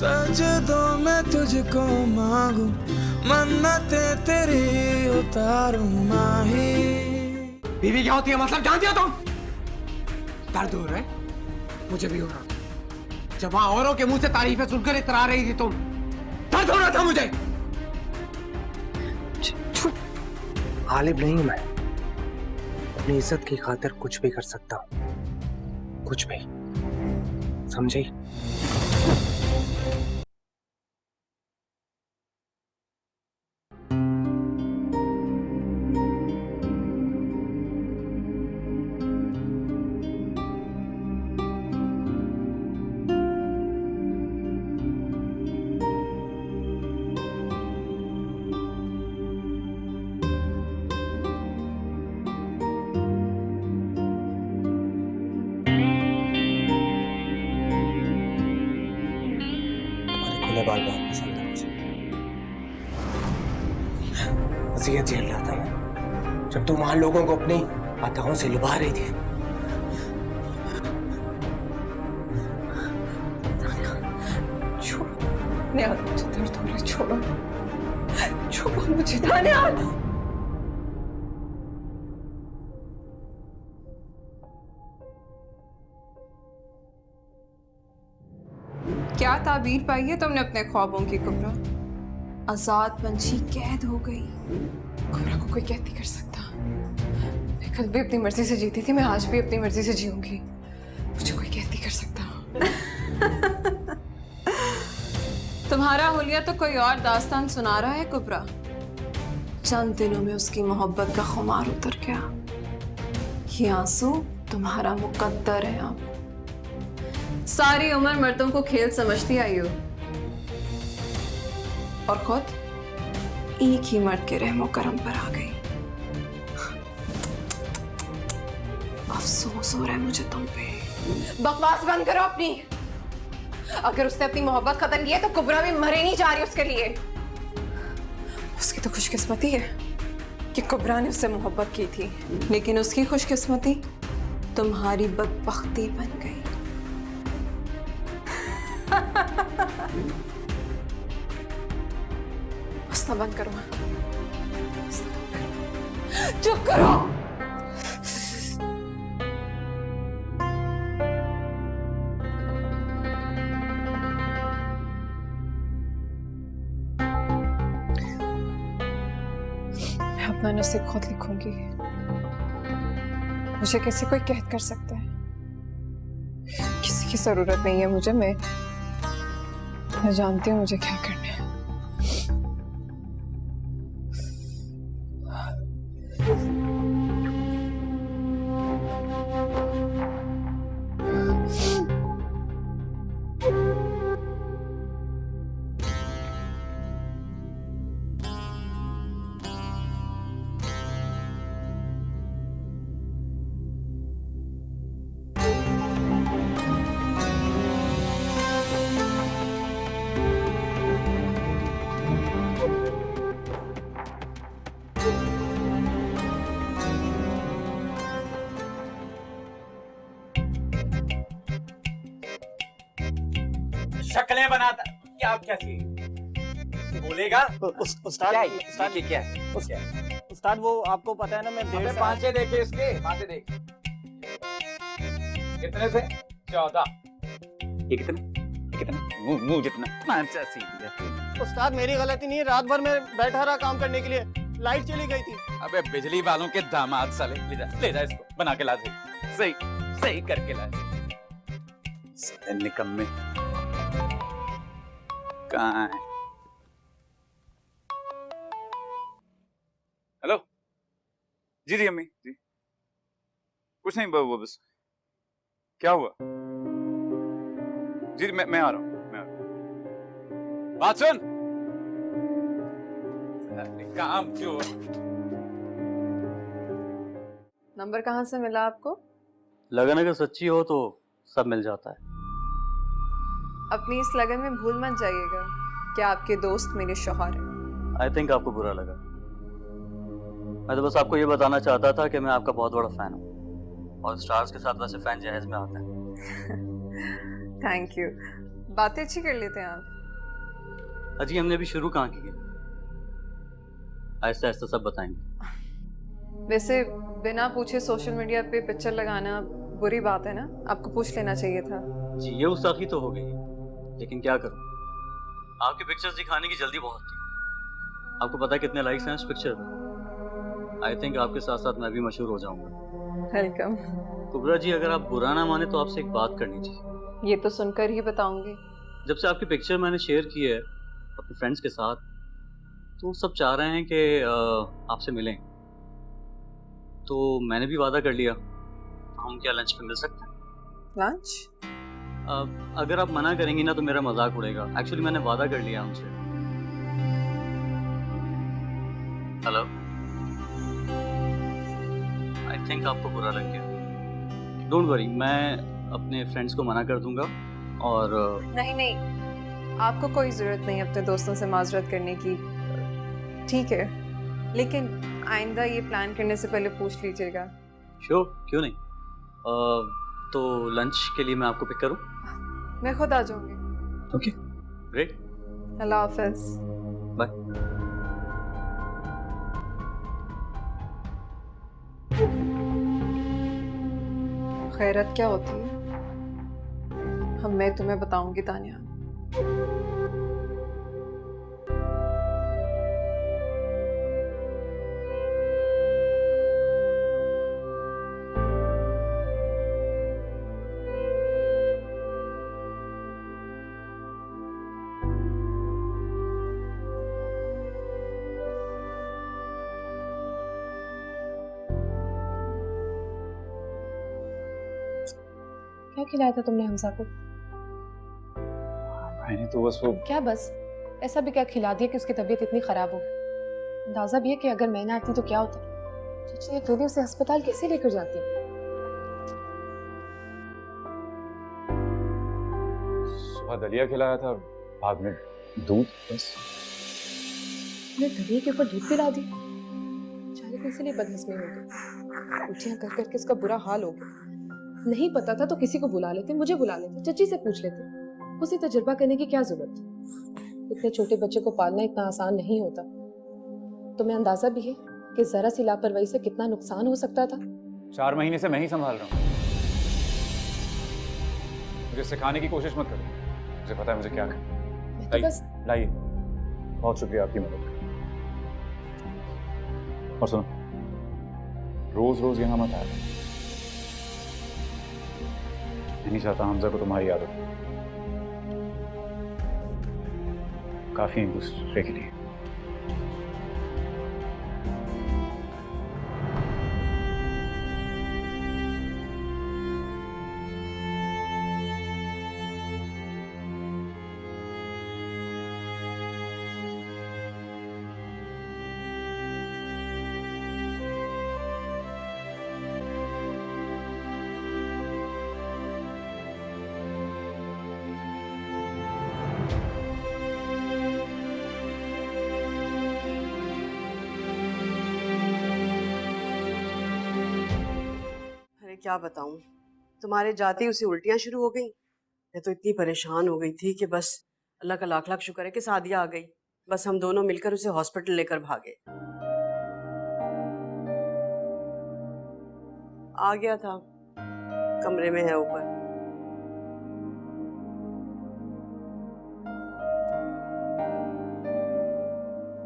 सजदों में तुझको मांगू, मन्नतें तेरी उतारूं माही। बीवी क्या होती है मतलब जानती हो तुम? दर्द हो रहा है, मुझे भी हो रहा था। जब वहां औरों के मुंह से तारीफें सुनकर इतरा रही थी तुम, दर्द हो रहा था मुझे। गालिब नहीं हूं मैं, अपनी इज्जत की खातिर कुछ भी कर सकता हूं, कुछ भी, समझी? खुले बाल बहुत पसंद है मुझे। अज़ियत झेल रहा था मैं जब तुम वहां लोगों को अपनी अदाओं से लुभा रही थी। छोड़ो निहाल, मुझे दर्द हो रहा है, छोड़ो छोड़ो मुझे निहाल। क्या ताबीर पाई है तुमने अपने ख्वाबों की कुबरा? आजाद पंछी कैद हो गई। कुबरा को कोई कैद नहीं कर सकता। मैं कल भी अपनी मर्जी से जीती थी, मैं आज भी अपनी मर्जी से जीऊंगी। मुझे कोई कैद नहीं कर सकता। तुम्हारा हुलिया तो कोई और दास्तान सुना रहा है कुबरा। चंद दिनों में उसकी मोहब्बत का खुमार उतर गया। ये आंसू तुम्हारा मुकद्दर है। आप सारी उम्र मर्दों को खेल समझती आई हो और खुद एक ही मर्द के रहमो करम पर आ गई। अफसोस हो रहा है मुझे तुम पे। बकवास बंद करो अपनी। अगर उसने अपनी मोहब्बत खत्म की है तो कुबरा भी मरे नहीं जा रही उसके लिए। उसकी तो खुशकिस्मती है कि कुबरा ने उससे मोहब्बत की थी, लेकिन उसकी खुशकिस्मती तुम्हारी बदबख्ती बन गई। हंसना बंद करो। चुप करो। मैं अपना नसीब खुद लिखूंगी। मुझे कैसे कोई कैद कर सकता है? किसी की जरूरत नहीं है मुझे। मैं जानती हूँ मुझे क्या करना है। शक्लें बनाता क्या? आप कैसी बोलेगा? उस्ताद क्या है? उस्ताद वो आपको पता है ना, मैं हमने पांचे देखे इसके, पांचे देख। कितने थे? 14। ये कितना मुंह जितना पांचा सीधा। उस्ताद मेरी गलती नहीं है, रात भर मैं बैठा रहा काम करने के लिए, लाइट चली गई थी। अबे बिजली वालों के दामाद साले, ले जा इसको, बना के ला दे। सही सही करके ला। साले निकम्मे कहाँ है? हेलो जी जी अम्मी जी, कुछ नहीं वो बस क्या हुआ जी? मैं आ रहा हूँ, बात सुन। काम जो नंबर कहाँ से मिला आपको? लगन अगर सच्ची हो तो सब मिल जाता है। अपनी इस लगन में भूल मत जाइएगा कि आपके दोस्त मेरे शौहर हैं। आई थिंक आपको बुरा लगा। मैं तो बस आपको ये बताना चाहता था कि मैं आपका बहुत बड़ा फैन हूँ और स्टार्स के साथ वैसे फैन जहेज में आता है। Thank you. बातें अच्छी कर लेते हैं आप। अजी हमने अभी शुरू कहाँ की है, आहिस्ता आहिस्ता सब बताएंगे। वैसे बिना पूछे सोशल मीडिया पे पिक्चर लगाना बुरी बात है ना, आपको पूछ लेना चाहिए था। जी ये गुस्ताखी तो हो गई, लेकिन क्या करूं, आपकी पिक्चर्स दिखाने की जल्दी बहुत थी। आपको पता है कितने लाइक्स हैं उस पिक्चर पे। आई थिंक आपके साथ साथ मैं भी मशहूर हो जाऊंगा। वेलकम। कुबरा जी अगर आप बुरा ना माने तो आपसे एक बात करनी चाहिए। ये तो सुनकर ही बताऊंगी। जब से आपकी पिक्चर मैंने शेयर की है अपने फ्रेंड्स के साथ, तो वो सब चाह रहे हैं कि आपसे मिलें, तो मैंने भी वादा कर लिया। हम क्या लंच पे मिल सकते हैं? लंच? अगर आप मना करेंगी ना तो मेरा मजाक उड़ेगा। एक्चुअली मैंने वादा कर लिया उनसे। हेलो, आई थिंक आपको बुरा लग गया। डोंट वरी, मैं अपने फ्रेंड्स को मना कर दूंगा। और नहीं नहीं, आपको कोई जरूरत नहीं अपने दोस्तों से माजरत करने की। ठीक है, लेकिन आइंदा ये प्लान करने से पहले पूछ लीजिएगा। श्योर, क्यों नहीं। तो लंच के लिए मैं आपको पिक करूं? मैं खुद आ जाऊंगी। ओके ग्रेट, अल्लाह हाफिज। बाय। खैरत क्या होती है हम मैं तुम्हें बताऊंगी तानिया। क्या खिलाया था तुमने हमजा को? मैंने तो बस वो क्या बस? ऐसा भी क्या खिला दिया कि उसकी तबीयत इतनी खराब हो? अंदाजा भी है कि अगर मैं ना आती तो क्या होता। चाची अकेले उसे अस्पताल कैसे लेकर जाती? सुबह दलिया खिलाया था, बाद में दूध, बस। मैं दलिया के ऊपर दूध पिला दी? बेचारे को इसीलिए बदहजमी हो गई, उल्टियां कर करके इसका बुरा हाल हो गया। नहीं पता था तो किसी को बुला लेते, मुझे बुला लेते, चची से पूछ लेते। उसे तजुर्बा करने की क्या जरूरत? इतने छोटे बच्चे को पालना इतना आसान नहीं होता। तुम्हें अंदाजा भी है कि जरा सी लापरवाही से कितना नुकसान हो सकता था। 4 महीने से मैं ही संभाल रहा हूँ। मुझे सिखाने की कोशिश मत करो, मुझे पता है मुझे क्या करना है। मैं तो बस लाइए, बहुत शुक्रिया आपकी मदद का। और सुनो, रोज रोज यहाँ मत आया, नहीं चाहता हमजा को तुम्हारी आदत। काफी एक दूसरे के लिए। क्या बताऊं, तुम्हारे जाते ही उसे उल्टियां शुरू हो गई। मैं तो इतनी परेशान हो गई थी कि बस अल्लाह का लाख लाख शुक्र है कि सादिया आ गई। बस हम दोनों मिलकर उसे हॉस्पिटल लेकर भागे। आ गया था, कमरे में है ऊपर।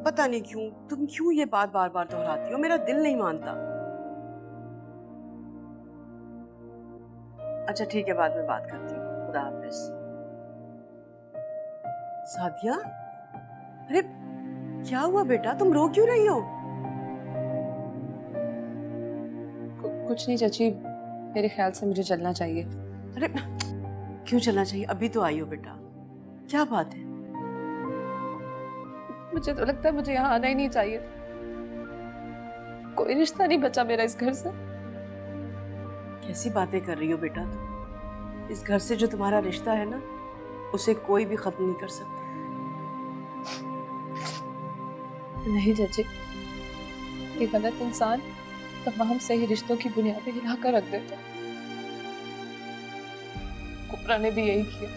पता नहीं क्यों तुम क्यों ये बात बार बार दोहराती हो, मेरा दिल नहीं मानता। अच्छा ठीक है, बाद में बात करती हूँ, खुदा हाफिज। सादिया, अरे क्या हुआ बेटा, तुम रो क्यों रही हो? कुछ नहीं चाची, मेरे ख्याल से मुझे चलना चाहिए। अरे क्यों चलना चाहिए, अभी तो आई हो बेटा, क्या बात है? मुझे तो लगता है मुझे यहाँ आना ही नहीं चाहिए। कोई रिश्ता नहीं बचा मेरा इस घर से। कैसी बातें कर रही हो बेटा तुम? इस घर से जो तुम्हारा रिश्ता है ना, उसे कोई भी खत्म नहीं कर सकता। नहीं चाची, ये गलत इंसान तमाम सही रिश्तों की बुनियादें हिला कर रख देता। कुबरा ने भी यही किया।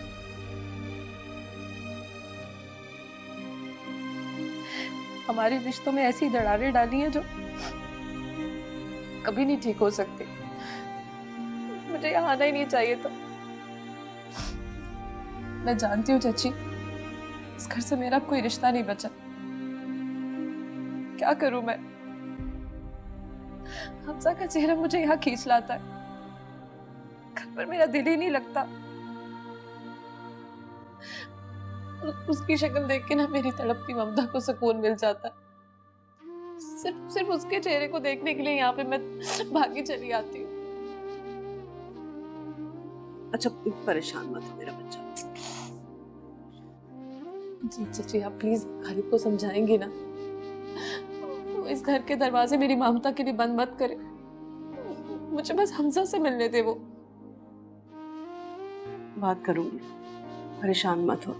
हमारे रिश्तों में ऐसी दरारें डाली हैं जो कभी नहीं ठीक हो सकती। मुझे यहाँ आना ही नहीं चाहिए था। मैं जानती हूँ चाची, इस घर से मेरा कोई रिश्ता नहीं बचा। क्या करूं मैं? हमजा का चेहरा मुझे यहाँ खींच लाता है। घर पर मेरा दिल ही नहीं लगता। उसकी शक्ल देख के ना मेरी तड़पती ममता को सुकून मिल जाता है। सिर्फ उसके चेहरे को देखने के लिए यहाँ पे मैं भागी चली आती हूँ। अच्छा परेशान मत हो मेरा बच्चा। जी चाची, आप प्लीज गरीब को समझाएंगे ना, वो इस घर के दरवाजे मेरी ममता के लिए बंद मत करे। मुझे बस हमजा से मिलने दे। वो बात करूंगी, परेशान मत हो।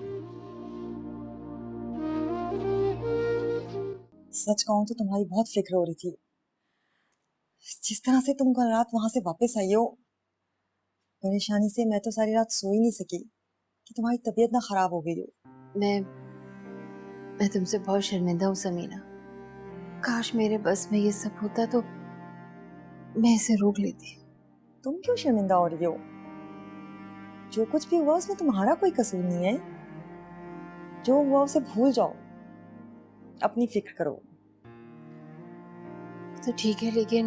सच कहूं तो तुम्हारी बहुत फिक्र हो रही थी। जिस तरह से तुम कल रात वहां से वापस आई हो, परेशानी से मैं तो सारी रात सो ही नहीं सकी कि तुम्हारी तबीयत ना खराब हो गई हो। मैं तुमसे बहुत शर्मिंदा हूँ समीना। काश मेरे बस में ये सब होता तो मैं इसे रोक लेती। तुम क्यों शर्मिंदा हो रही हो? जो कुछ भी हुआ उसमें तुम्हारा कोई कसूर नहीं है। जो हुआ उसे भूल जाओ, अपनी फिक्र करो। तो ठीक है, लेकिन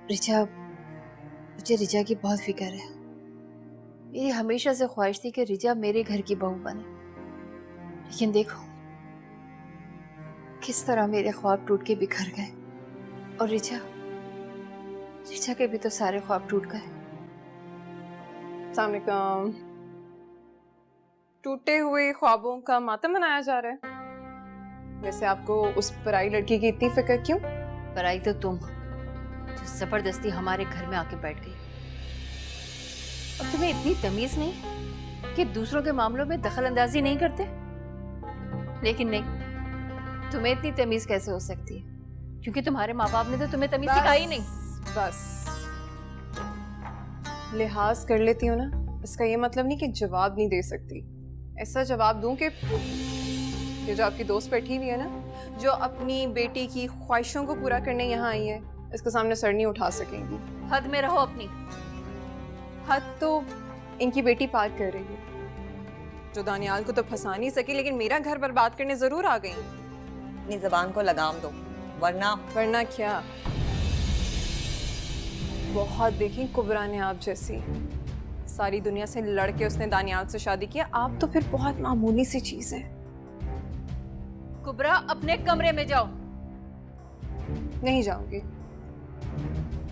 मुझे रिचा की बहुत फिक्र है। मेरी हमेशा से ख्वाहिश थी कि रिचा मेरे घर की बहू बने, लेकिन देखो किस तरह मेरे ख्वाब टूट के बिखर गए। और रिचा के भी तो सारे ख्वाब टूट गए। अस्सलाम वालेकुम। टूटे हुए ख्वाबों का मातम मनाया जा रहा है। वैसे आपको उस पराई लड़की की इतनी फिक्र क्यों? पराई तो तुम, जो जबरदस्ती हमारे घर में आके बैठ गई। और तुम्हें इतनी तमीज नहीं कि दूसरों के मामलों में दखल अंदाजी नहीं करते? लेकिन नहीं, तुम्हें इतनी तमीज कैसे हो सकती है? क्योंकि तुम्हारे माँ बाप ने तो तुम्हें तमीज सिखाई नहीं। बस लिहाज कर लेती हूँ ना, इसका ये मतलब नहीं कि जवाब नहीं दे सकती। ऐसा जवाब दूं कि ये जो आपकी दोस्त बैठी हुई है ना, जो अपनी बेटी की ख्वाहिशों को पूरा करने यहाँ आई है, इसके सामने सर नहीं उठा सकेंगी। हद में रहो अपनी। हद तो इनकी बेटी पार कर रही है, जो दानियाल को तो फंसा नहीं सकी, लेकिन मेरा घर बर्बाद करने जरूर आ गई। अपनी जबान को लगाम दो, वरना क्या? बहुत देखी कुबरा ने आप जैसी। सारी दुनिया से लड़के उसने दानियाल से शादी किया, आप तो फिर बहुत मामूली सी चीज है। कुबरा, अपने कमरे में जाओ। नहीं जाऊंगी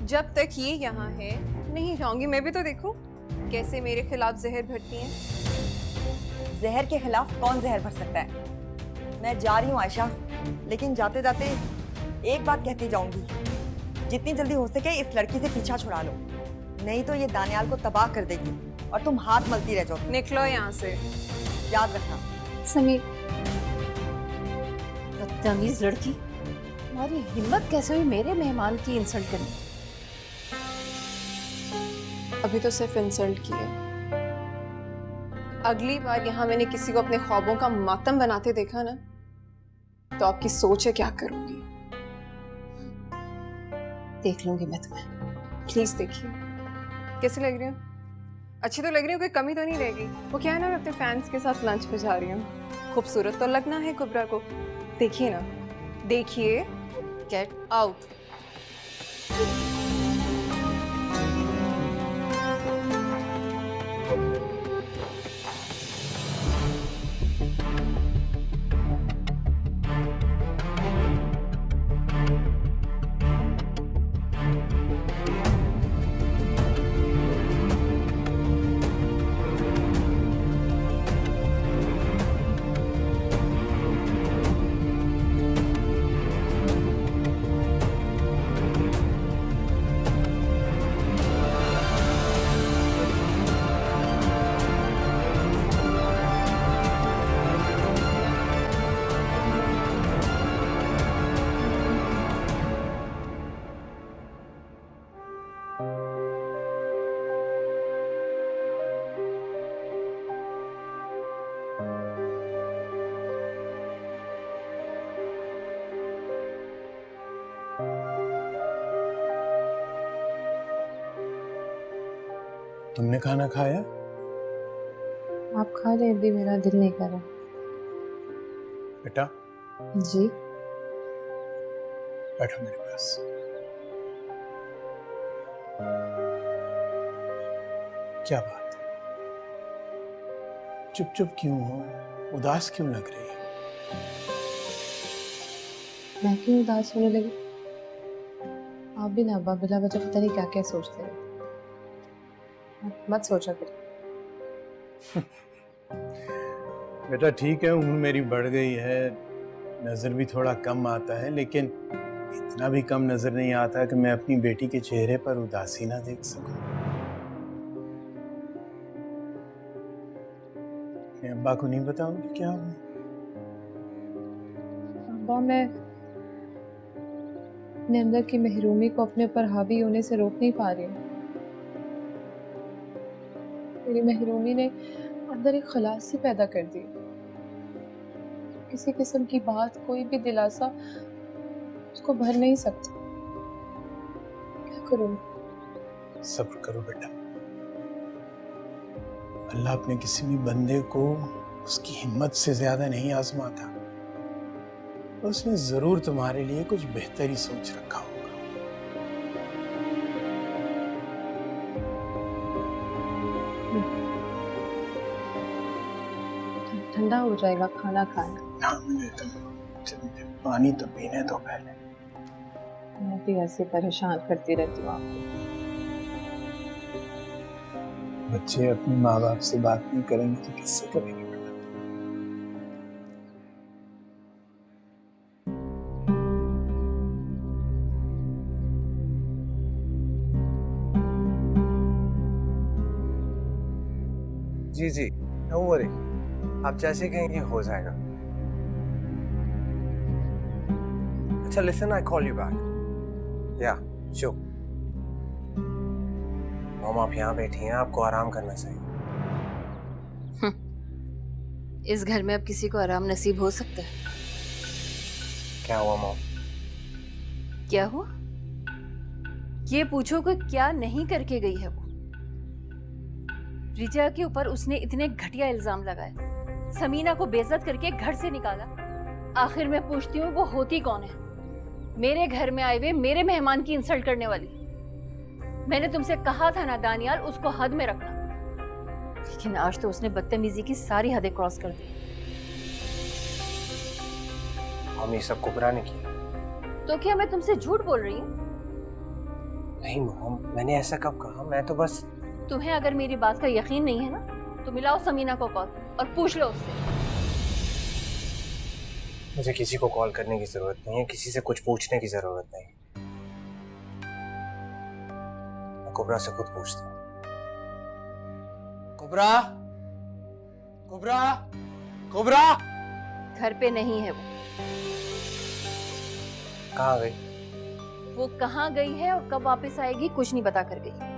जब तक ये यहाँ है, नहीं जाऊंगी। मैं भी तो देखूं कैसे मेरे खिलाफ जहर भरती हैं। जहर के खिलाफ कौन जहर भर सकता है? मैं जा रही हूँ आयशा, लेकिन जाते जाते एक बात कहती जाऊंगी, जितनी जल्दी हो सके इस लड़की से पीछा छुड़ा लो, नहीं तो ये दानियाल को तबाह कर देगी और तुम हाथ मलती रह जाओ। निकलो यहाँ से। याद रखना। समीर, बदतमीज लड़की, तुम्हारी हिम्मत कैसे हुई मेरे मेहमान की इंसल्ट करने? अभी तो सिर्फ इंसल्ट की है। अगली बार यहाँ मैंने किसी को अपने ख्वाबों का मातम बनाते देखा ना, तो आपकी सोच है क्या करूंगी। देख लूंगी मैं तुम्हें। प्लीज देखिए। कैसी लग रही हूँ? अच्छी तो लग रही हूँ, कोई कमी तो नहीं रहेगी। वो क्या है ना, मैं अपने फैंस के साथ लंच पे जा रही हूँ। खूबसूरत तो लगना है कुबरा को। देखिए ना, देखिए। Get out. तुमने खाना खाया? आप खा ले, अभी मेरा दिल नहीं कर रहा। बेटा जी बैठो मेरे पास। क्या बात है, चुप चुप क्यों हो? उदास क्यों लग रही है? मैं क्यों उदास होने लगी? आप भी ना अब्बा बिला वजह पता नहीं क्या क्या सोचते रहते। आप मत सोचा करो। बेटा ठीक है, उम्र मेरी बढ़ गई है, नजर भी थोड़ा कम आता है, लेकिन इतना भी कम नजर नहीं आता कि मैं अपनी बेटी के चेहरे पर उदासी ना देख सकूं। अपने अब्बा को नहीं बताओगी क्या हुआ? अब्बा, मैं अपने अंदर की महरूमी को अपने ऊपर हावी होने से रोक नहीं पा रही हूँ। मेरी महरूमी ने अंदर एक खलास सी पैदा कर दी। किसी किस्म की बात, कोई भी दिलासा उसको भर नहीं सकता। क्या करूँ? सब्र करो बेटा, अल्लाह अपने किसी भी बंदे को उसकी हिम्मत से ज्यादा नहीं आजमाता। उसने जरूर तुम्हारे लिए कुछ बेहतर ही सोच रखा होगा। ठंडा हो जाएगा खाना खाना। हाँ, मुझे पानी तो पीने दो पहले। मैं भी ऐसे परेशान करती रहती हूँ आपको। बच्चे अपने माँ बाप से बात नहीं करेंगे तो किससे करेंगे? जी जी, नो वरी, आप जैसे कहेंगे हो जाएगा। अच्छा listen, I call you back. या श्योर। मॉम आप यहाँ बैठी हैं, आपको आराम करना चाहिए। इस घर में अब किसी को आराम नसीब हो सकता है? क्या हुआ मॉम? क्या हुआ? ये पूछो कि क्या नहीं करके गई है वो। रिचा के ऊपर उसने इतने घटिया इल्जाम लगाए, समीना को बेइज्जत करके घर से निकाला। आखिर मैं पूछती हूँ वो होती कौन है? मेरे घर में आए हुए मेरे मेहमान की इंसल्ट करने वाली। मैंने तुमसे कहा था ना दानियाल, उसको हद में रखना, लेकिन आज तो उसने बदतमीजी की सारी हदें क्रॉस कर दी। हम ये सब कुबरा ने किया। तो क्या मैं तुमसे झूठ बोल रही हूँ? नहीं मॉम, मैंने ऐसा कब कहा? मैं तो बस। तुम्हें अगर मेरी बात का यकीन नहीं है ना तो मिलाओ समीना को कॉल और पूछ लो उससे। मुझे किसी को कॉल करने की जरूरत नहीं है, किसी से कुछ पूछने की जरूरत नहीं। मैं कुबरा से खुद पूछता हूँ। कुबरा, कुबरा, कुबरा! घर पे नहीं है वो। कहाँ गई? वो कहाँ गई है और कब वापस आएगी कुछ नहीं बता कर गई।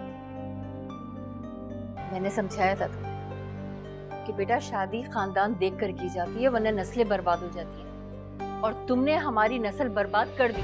मैंने समझाया था तुम्हें कि बेटा शादी खानदान देख कर की जाती है, वरना नस्लें बर्बाद हो जाती हैं, और तुमने हमारी नस्ल बर्बाद कर दी।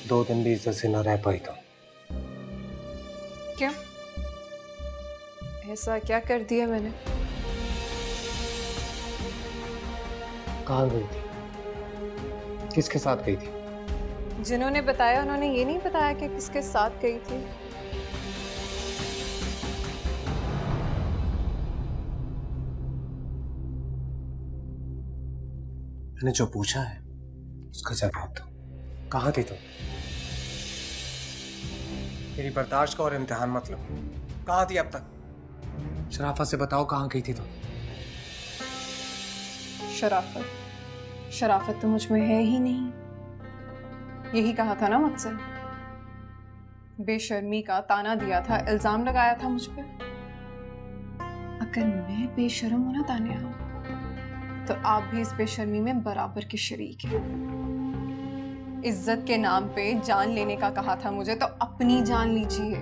दो दिन भी इज्जत से न रह पाई तो। क्या ऐसा क्या कर दिया मैंने? कहाँ गई थी? किसके साथ गई थी? जिन्होंने बताया उन्होंने ये नहीं बताया कि किसके साथ गई थी। मैंने जो पूछा है उसका जवाब दो। कहाँ थी तुम? मेरी बर्दाश्त का और इम्तिहान मत लो। कहाँ थी अब तक? शराफत से बताओ कहाँ गई थी तुम? शराफत? शराफत तो मुझ में है ही नहीं। यही कहा था ना मुझसे। बेशर्मी का ताना दिया था, इल्जाम लगाया था मुझ पे। अगर मैं बेशर्म हूं ना तानिया, तो आप भी इस बेशर्मी में बराबर के शरीक हैं। इज्जत के नाम पे जान लेने का कहा था मुझे, तो अपनी जान लीजिए,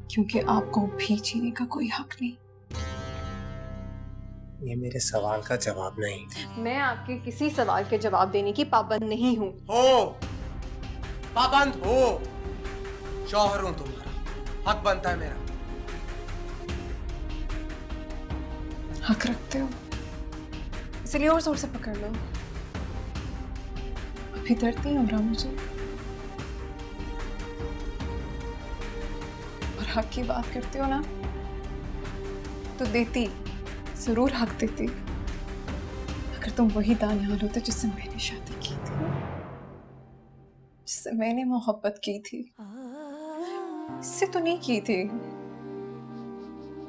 क्योंकि आपको भी जीने का कोई हक नहीं। ये मेरे सवाल का जवाब नहीं। मैं आपके किसी सवाल के जवाब देने की पाबंद नहीं हूँ। हो, पाबंद हो। शौहर हूं तुम्हारा, हक बनता है मेरा। हक रखते हो, इसलिए और जोर से पकड़ लो। अभी दर्द नहीं हो रहा मुझे। और हक की बात करते हो ना, तो देती, जरूर हक देती, अगर तुम वही दानियाल होते जिससे मैंने शादी की थी, जिससे मैंने मोहब्बत की थी। इससे तो नहीं की थी।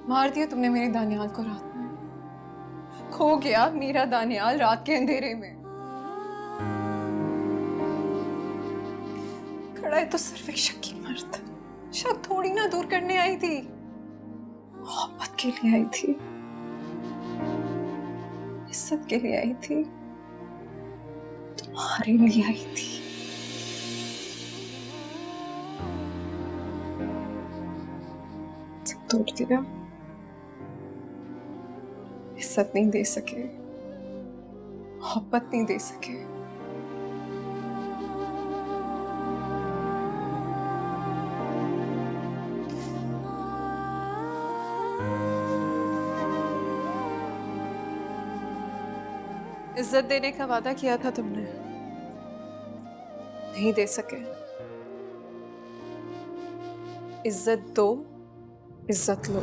मार दिया तुमने मेरे दानियाल को रात में। खो गया मेरा दानियाल रात के अंधेरे में। खड़ा है तो सिर्फ एक शक्की मर्द। शक थोड़ी ना दूर करने आई थी, मोहब्बत के लिए आई थी, इज्जत के लिए आई थी, तुम्हारे लिए आई थी। तोड़ दिया, इज्जत नहीं दे सके, मोहब्बत नहीं दे सके। इज्जत देने का वादा किया था तुमने, नहीं दे सके। इज्जत दो, इज्जत लो।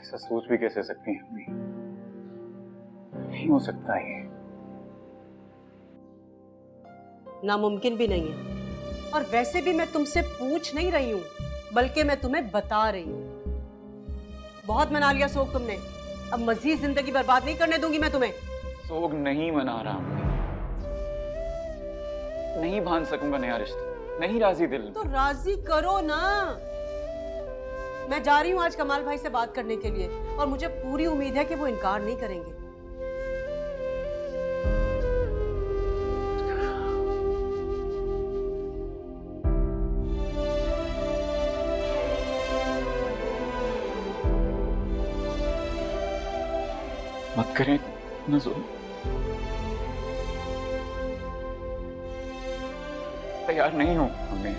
ऐसा सोच भी कैसे सकती हैं अम्मी? नहीं हो सकता ये। नामुमकिन भी नहीं है। और वैसे भी मैं तुमसे पूछ नहीं रही हूँ, बल्कि मैं तुम्हें बता रही हूँ। बहुत मना लिया सोग तुमने, अब मजीद जिंदगी बर्बाद नहीं करने दूंगी मैं तुम्हें। सोग नहीं मना रहा अम्मी, नहीं बांध सकूंगा नया रिश्ता, नहीं राजी दिल। तो राजी करो ना। मैं जा रही हूँ आज कमाल भाई से बात करने के लिए, और मुझे पूरी उम्मीद है कि वो इनकार नहीं करेंगे। मत करें नज़ुल, तैयार नहीं हूं हमें।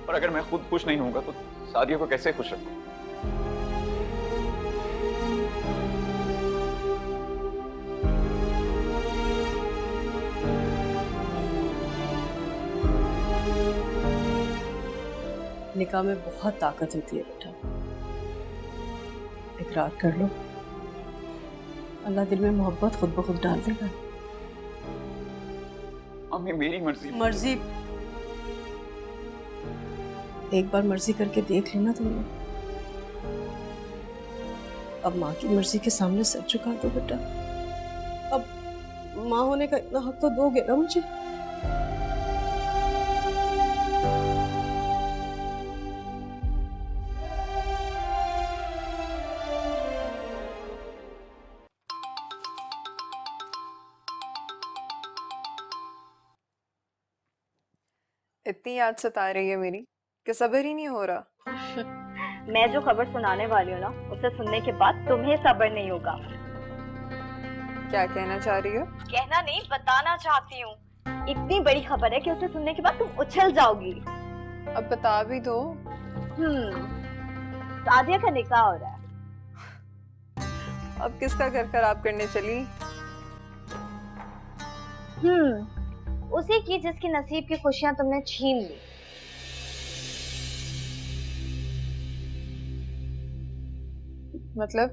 और अगर मैं खुद खुश नहीं होऊंगा तो सादिया को कैसे खुश रखूं? निकाह में बहुत ताकत होती है बेटा, इकरार कर लो। अल्लाह दिल में मोहब्बत खुद ब खुद डाल देगा। अम्मी मेरी मर्जी। मर्जी एक बार मर्जी करके देख लेना तुमने। अब माँ की मर्जी के सामने सर झुका दो बेटा। अब माँ होने का इतना हक तो दोगे ना मुझे। इतनी याद सता रही है मेरी कि सब्र ही नहीं हो रहा। मैं जो खबर सुनाने वाली हूँ ना, उसे सुनने के बाद तुम्हें सब्र नहीं होगा। क्या कहना चाह रही हो? कहना नहीं, बताना चाहती हूँ। इतनी बड़ी खबर है कि उसे सुनने के बाद तुम उछल जाओगी। अब बता भी दो। सादिया का निकाह हो रहा है। अब किसका घर खराब करने चली? उसी की जिसकी नसीब की खुशियां तुमने छीन ली। मतलब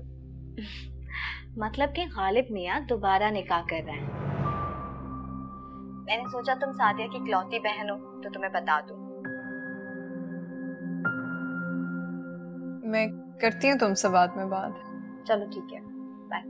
कि गालिब मियाँ दोबारा निकाह कर रहे हैं। मैंने सोचा तुम सादिया की इकलौती बहन हो तो तुम्हें बता दूं। मैं करती हूँ तुमसे बाद में बात। चलो ठीक है, बाय।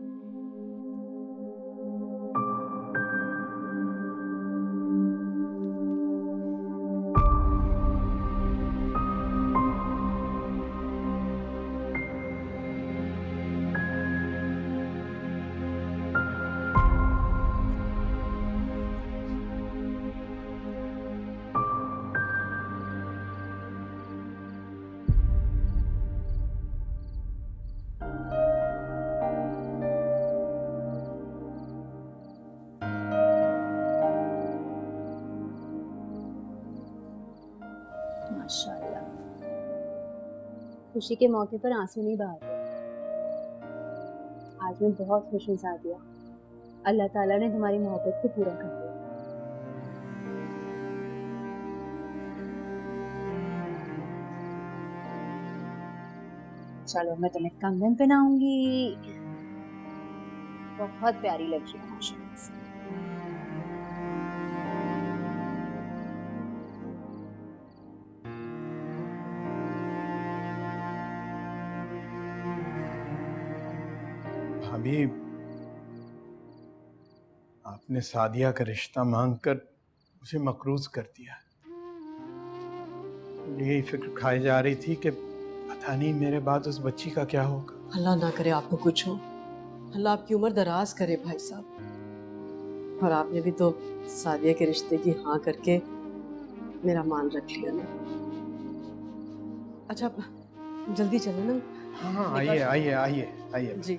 माशाल्लाह, खुशी के मौके पर आंसू नहीं बहाते। आज मैं बहुत खुश हूँ सादिया, अल्लाह ताला ने तुम्हारी मोहब्बत को पूरा कर दिया। चलो मैं तुम्हें कंगन पहनाऊंगी, बहुत प्यारी लग रही है माशाल्लाह से। भाभी, आपने सादिया का रिश्ता मांगकर मुझे मकरूज कर दिया। यही फिक्र खाई जा रही थी कि पता नहीं मेरे बाद उस बच्ची का क्या होगा। अल्लाह ना करे आपको कुछ हो, अल्लाह आपकी उम्र दराज करे भाई साहब। और आपने भी तो सादिया के रिश्ते की हाँ करके मेरा मान रख लिया ना। अच्छा जल्दी चलो ना। हाँ, आइए आइए आइए आइए। जी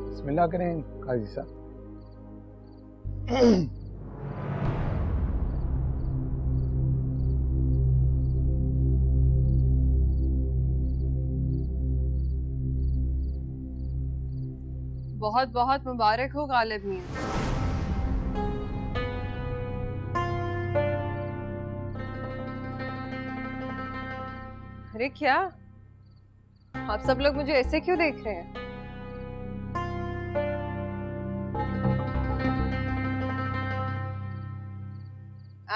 बिस्मिल्लाह करें काजी साहब। बहुत बहुत मुबारक हो गालिब मियाँ। अरे क्या आप सब लोग मुझे ऐसे क्यों देख रहे हैं?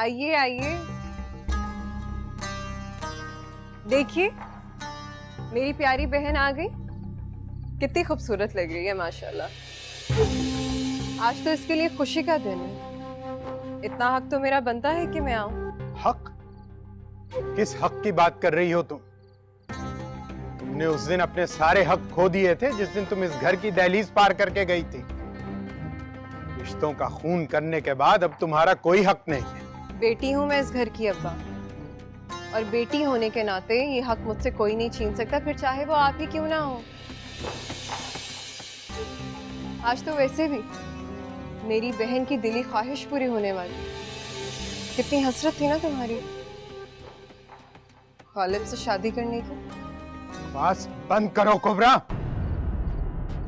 आइए आइए, देखिए मेरी प्यारी बहन आ गई। कितनी खूबसूरत लग रही है माशाल्लाह। आज तो इसके लिए खुशी का दिन है। इतना हक तो मेरा बनता है कि मैं आऊं। हक? किस हक की बात कर रही हो तुम? तुमने उस दिन अपने सारे हक खो दिए थे जिस दिन तुम इस घर की दहलीज पार करके गई थी। रिश्तों का खून करने के बाद अब तुम्हारा कोई हक नहीं है। बेटी हूं मैं इस घर की अब्बा, और बेटी होने के नाते ये हक मुझसे कोई नहीं छीन सकता, फिर चाहे वो आप ही क्यों ना हो। आज तो वैसे भी मेरी बहन की दिली ख्वाहिश पूरी होने वाली। कितनी हसरत थी ना तुम्हारी गालिब से शादी करने की। बस बंद करो कुबरा।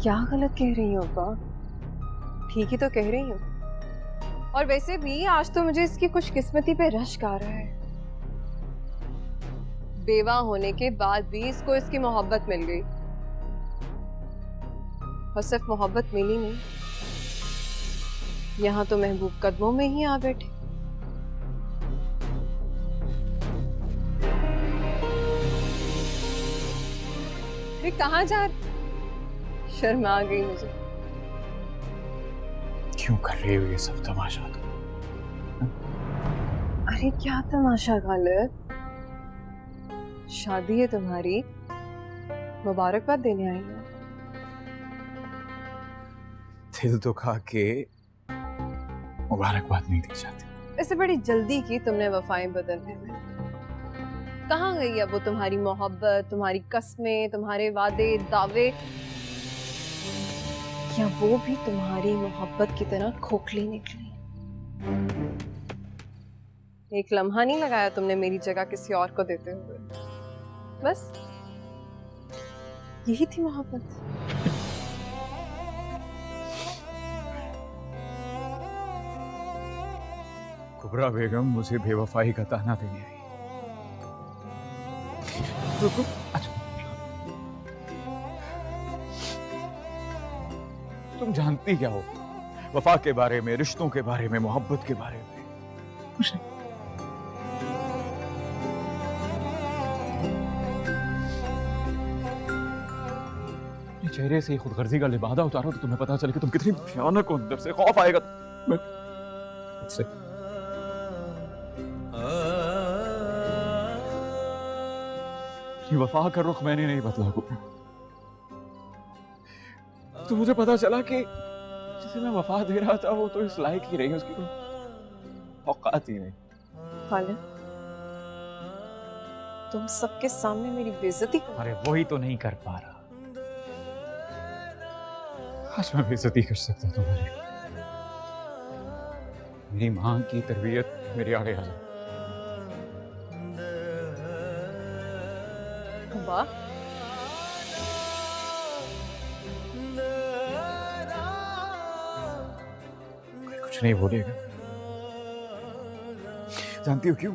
क्या गलत कह रही हो अब्बा? ठीक ही तो कह रही हूँ। और वैसे भी आज तो मुझे इसकी खुशकिस्मती पे रश्क आ रहा है। बेवा होने के बाद भी इसको इसकी मोहब्बत मिल गई, और सिर्फ मोहब्बत मिली नहीं, यहाँ तो महबूब कदमों में ही आ बैठे। अरे कहाँ जा रहे? शर्म आ गई मुझे। क्यों कर रही हो ये सब तमाशा? अरे क्या तमाशा गालिब? शादी है तुम्हारी, मुबारकबाद देने आई हूँ। दिल दुखा के मुबारकबाद नहीं दी जाती। इससे बड़ी जल्दी की तुमने वफाएं बदलने में। कहाँ गई है वो तुम्हारी मोहब्बत, तुम्हारी कस्में, तुम्हारे वादे दावे, या वो भी तुम्हारी मोहब्बत की तरह खोखली निकली? एक लम्हा नहीं लगाया तुमने मेरी जगह किसी और को देते हुए। बस यही थी मोहब्बत। कुबरा बेगम मुझे बेवफाई का ताना देने आई। रुको, अच्छा तुम जानती क्या हो वफा के बारे में, रिश्तों के बारे में, मोहब्बत के बारे में? कुछ नहीं। अपने चेहरे से खुदगर्जी का लिबादा उतारो तो तुम्हें पता चले कि तुम कितनी भयानक हो। अंदर से खौफ आएगा मुझसे। वफा का रुख मैंने नहीं बदला कुबरा। तो मुझे पता चला कि जिसे मैं वफा दे रहा था वो तो इस लायक ही रही, उसकी कोई औकात ही नहीं। खालिद, तुम सबके सामने मेरी बेइज्जती कर। अरे वही तो नहीं कर पा रहा। आज मैं बेइज्जती कर सकता तुम्हारी। मेरी मां की तरबियत मेरे आगे आ जाए। वाह, कुछ नहीं बोलेगा। जानती हो क्यों?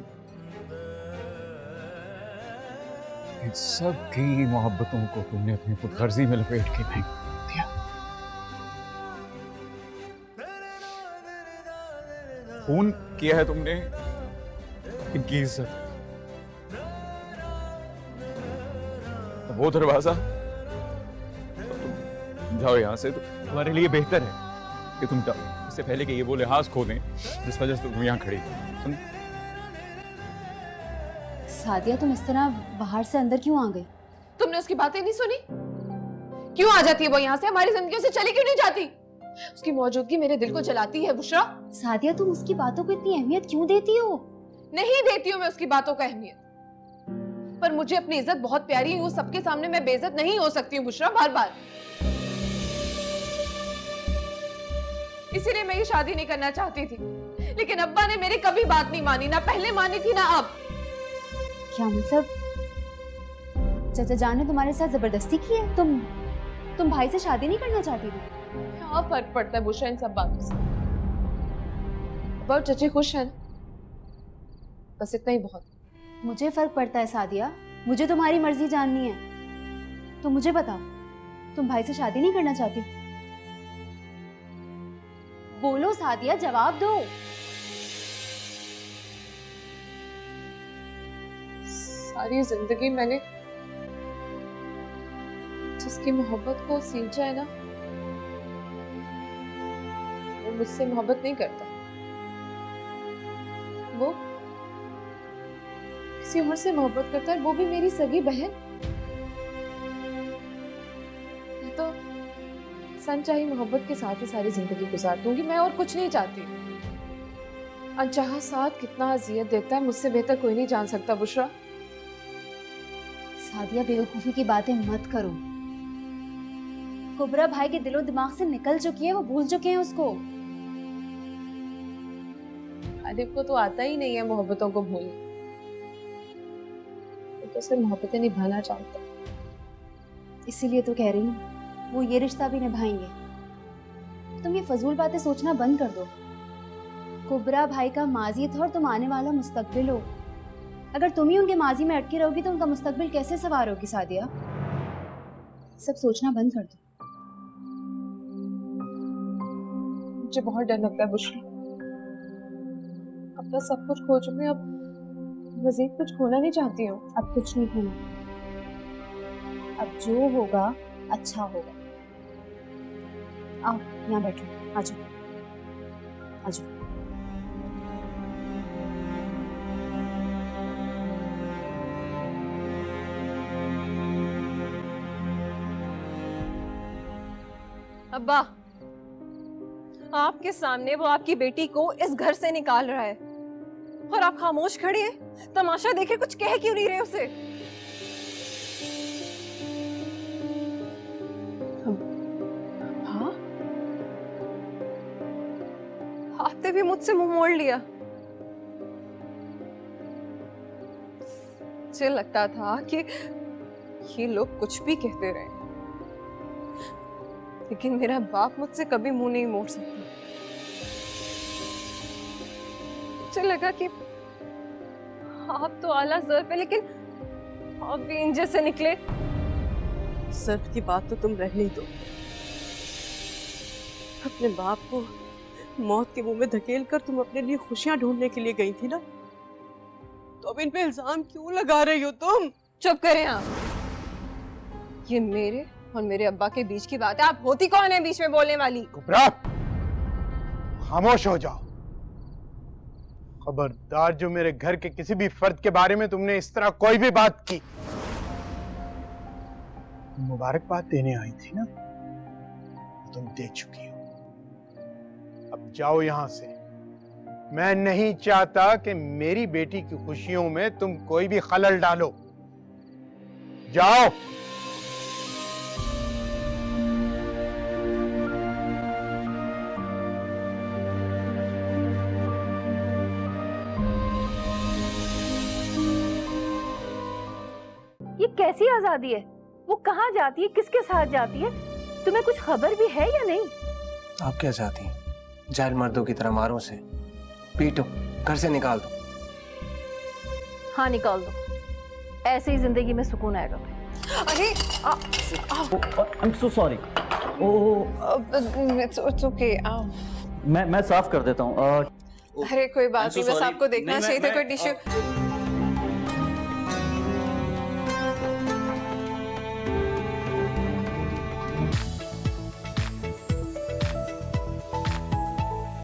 इन सब की मोहब्बतों को तुमने अपनी खुदगर्जी में लपेट के फेंक दिया। खून किया है तुमने इनकी इज्जत। वो दरवाजा तुम जाओ यहां से, तो तुम्हारे लिए बेहतर है कि तुम जाओ, इससे पहले कि ये वो लिहाज खो दें जिस वजह से तुम यहां खड़ी। सुन, सादिया तुम इस तरह बाहर से अंदर क्यों आ गई? तुमने उसकी बातें नहीं सुनी? क्यों आ जाती है वो यहाँ से? हमारी जिंदगियों से चली क्यों नहीं जाती? उसकी मौजूदगी मेरे दिल को जलाती है बुशरा। सादिया तुम उसकी बातों को इतनी अहमियत क्यों देती हो? नहीं देती हूँ मैं उसकी बातों को अहमियत, पर मुझे अपनी इज्जत बहुत प्यारी है। वो सबके सामने मैं बेइज्जत नहीं हो सकती हूँ बुशरा, बार बार। इसीलिए मैं ये शादी नहीं करना चाहती थी, लेकिन अब्बा ने मेरी कभी बात नहीं मानी, ना पहले मानी थी ना अब। क्या मतलब चाचा जान ने तुम्हारे साथ जबरदस्ती की है? तुम भाई से शादी नहीं करना चाहती थी? क्या फर्क पड़ता है बुशरा इन सब बातों से? बहुत चची खुश है, बस इतना ही बहुत। मुझे फर्क पड़ता है सादिया, मुझे तुम्हारी मर्जी जाननी है। तो मुझे बताओ, तुम भाई से शादी नहीं करना चाहती? बोलो सादिया, जवाब दो। सारी जिंदगी मैंने जिसकी मोहब्बत को सींचा है ना, वो मुझसे मोहब्बत नहीं करता। वो किसी और से मोहब्बत करता है, वो भी मेरी सगी बहन। मैं तो सनचाही मोहब्बत के साथ ही सारी जिंदगी गुजार दूंगी, मैं और कुछ नहीं चाहती। अनचाहा साथ कितना अजियत देता है मुझसे बेहतर कोई नहीं जान सकता बुशरा। सादिया बेवकूफी की बातें मत करो। कुबरा भाई के दिलो दिमाग से निकल चुकी है, वो भूल चुके हैं उसको। आदिब को तो आता ही नहीं है मोहब्बतों को भूलना, तो सिर्फ मोहब्बतें निभाना चाहता। इसीलिए तो कह रही हूँ वो ये रिश्ता भी निभाएंगे। तुम ये फजूल बातें सोचना बंद कर दो। कुबरा भाई का माजी था और तुम आने वाला मुस्तकबिल हो। अगर तुम ही उनके माजी में अटकी रहोगी तो उनका मुस्तकबिल कैसे सवार होगी सादिया? सब सोचना बंद कर दो। मुझे बहुत डर लगता है बुशरा। अब तो सब कुछ खो चुकी हूँ, अब मजीद कुछ खोना नहीं चाहती हूँ। अब कुछ नहीं होना, अब जो होगा अच्छा होगा। आओ यहाँ बैठो, आ जाओ आ जाओ। अब्बा, आपके सामने वो आपकी बेटी को इस घर से निकाल रहा है। और आप खामोश खड़ी हैं, तमाशा देखे कुछ कह क्यों नहीं रहे उसे? हाँ, आपने भी मुझसे मुंह मोड़ लिया। मुझे लगता था कि ये लोग कुछ भी कहते रहे, लेकिन मेरा बाप मुझसे कभी मुंह नहीं मोड़ सकता। मुझे लगा कि आप तो आला ज़र्फ है, लेकिन आप भी इन जैसे निकले। सर्फ की बात तो तुम रहने दो। अपने बाप को मौत के मुंह में धकेल कर तुम अपने लिए खुशियां ढूंढने के लिए गई थी ना, तो अब इन पे इल्जाम क्यों लगा रही हो तुम? चुप करें आप। ये मेरे और मेरे अब्बा के बीच की बात है, आप होती कौन है बीच में बोलने वाली? कुबरा, खामोश हो जाओ। खबरदार, जो मेरे घर के किसी भी फर्द के बारे में तुमने इस तरह कोई भी बात की। मुबारकबाद देने आई थी ना, तुम दे चुकी हो। अब जाओ यहां से। मैं नहीं चाहता कि मेरी बेटी की खुशियों में तुम कोई भी खलल डालो। जाओ। ये कैसी आजादी है? वो कहाँ जाती है, किसके साथ जाती है? तुम्हें कुछ खबर भी है या नहीं? आप क्या चाहती हैं? जाहिल मर्दों की तरह मारो से, पीटो, घर से निकाल दो? हाँ, निकाल दो। ऐसे ही जिंदगी में सुकून आएगा। अरे I am so sorry. It's okay. मैं साफ कर देता हूँ। अरे कोई बात I'm so नहीं, बस sorry. आपको देखना नहीं, चाहिए था मैं- कोई टिश्यू।